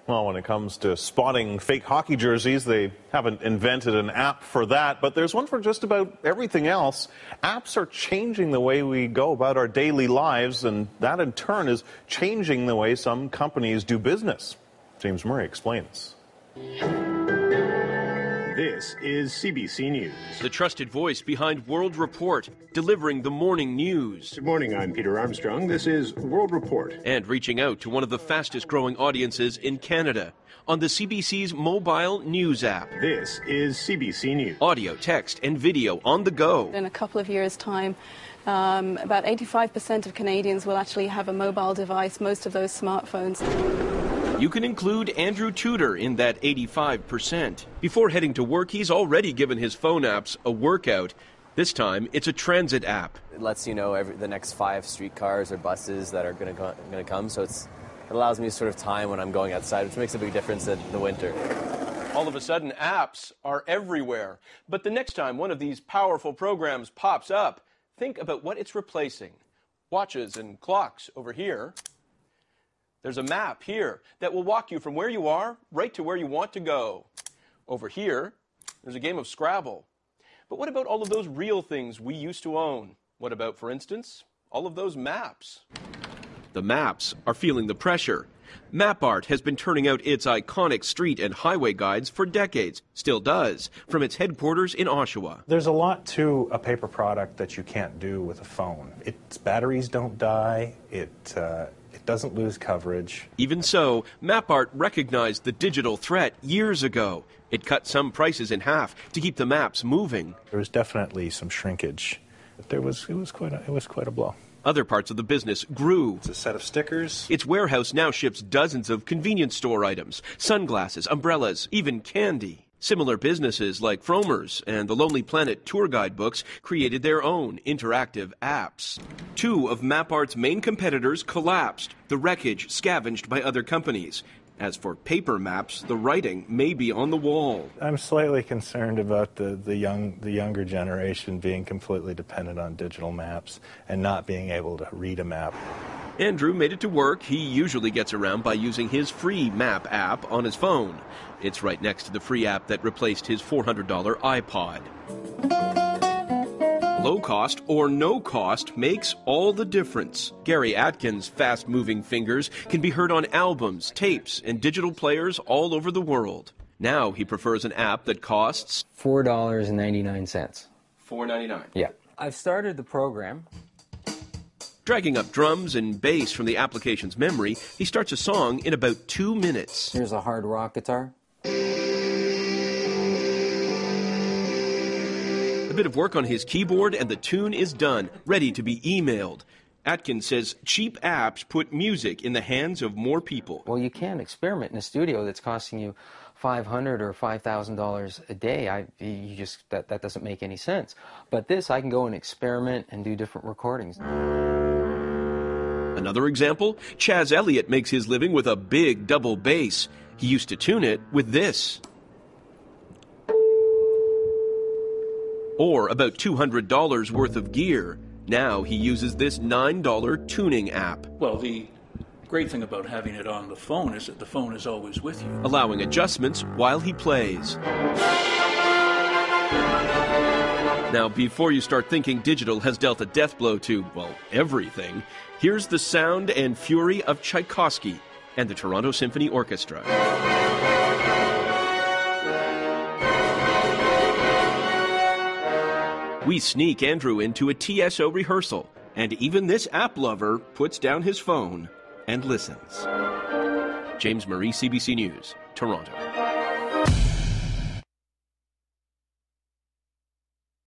Well, when it comes to spotting fake hockey jerseys, they haven't invented an app for that, but there's one for just about everything else. Apps are changing the way we go about our daily lives, and that in turn is changing the way some companies do business. James Murray explains. This is CBC News. The trusted voice behind World Report, delivering the morning news. Good morning, I'm Peter Armstrong. This is World Report. And reaching out to one of the fastest growing audiences in Canada on the CBC's mobile news app. This is CBC News. Audio, text, and video on the go. In a couple of years' time, about 85% of Canadians will actually have a mobile device, most of those smartphones. You can include Andrew Tudor in that 85%. Before heading to work, he's already given his phone apps a workout. This time, it's a transit app. It lets you know the next 5 streetcars or buses that are going to come, so it allows me to sort of time when I'm going outside, which makes a big difference in the winter. All of a sudden, apps are everywhere. But the next time one of these powerful programs pops up, think about what it's replacing. Watches and clocks over here. There's a map here that will walk you from where you are right to where you want to go. Over here, there's a game of Scrabble. But what about all of those real things we used to own? What about, for instance, all of those maps? The maps are feeling the pressure. MapArt has been turning out its iconic street and highway guides for decades, still does, from its headquarters in Oshawa. There's a lot to a paper product that you can't do with a phone. Its batteries don't die, it doesn't lose coverage. Even so, MapArt recognized the digital threat years ago. It cut some prices in half to keep the maps moving. There was definitely some shrinkage. It was quite a blow. Other parts of the business grew. It's a set of stickers. Its warehouse now ships dozens of convenience store items, sunglasses, umbrellas, even candy. Similar businesses like Frommer's and the Lonely Planet tour guide books created their own interactive apps. 2 of MapArt's main competitors collapsed, the wreckage scavenged by other companies. As for paper maps, the writing may be on the wall. I'm slightly concerned about the younger generation being completely dependent on digital maps and not being able to read a map. Andrew made it to work. He usually gets around by using his free map app on his phone. It's right next to the free app that replaced his $400 iPod. Low cost or no cost makes all the difference. Gary Atkins' fast-moving fingers can be heard on albums, tapes, and digital players all over the world. Now he prefers an app that costs $4.99. $4.99. Yeah. I've started the program. Dragging up drums and bass from the application's memory, he starts a song in about 2 minutes. Here's a hard rock guitar. A bit of work on his keyboard and the tune is done, ready to be emailed. Atkins says cheap apps put music in the hands of more people. Well, you can't experiment in a studio that's costing you $500 or $5,000 a day. That doesn't make any sense. But this, I can go and experiment and do different recordings. Another example, Chaz Elliott makes his living with a big double bass. He used to tune it with this. Or about $200 worth of gear. Now he uses this $9 tuning app. Well, the great thing about having it on the phone is that the phone is always with you. Allowing adjustments while he plays. Now, before you start thinking digital has dealt a death blow to, well, everything, here's the sound and fury of Tchaikovsky and the Toronto Symphony Orchestra. We sneak Andrew into a TSO rehearsal, and even this app lover puts down his phone and listens. James Murray, CBC News, Toronto.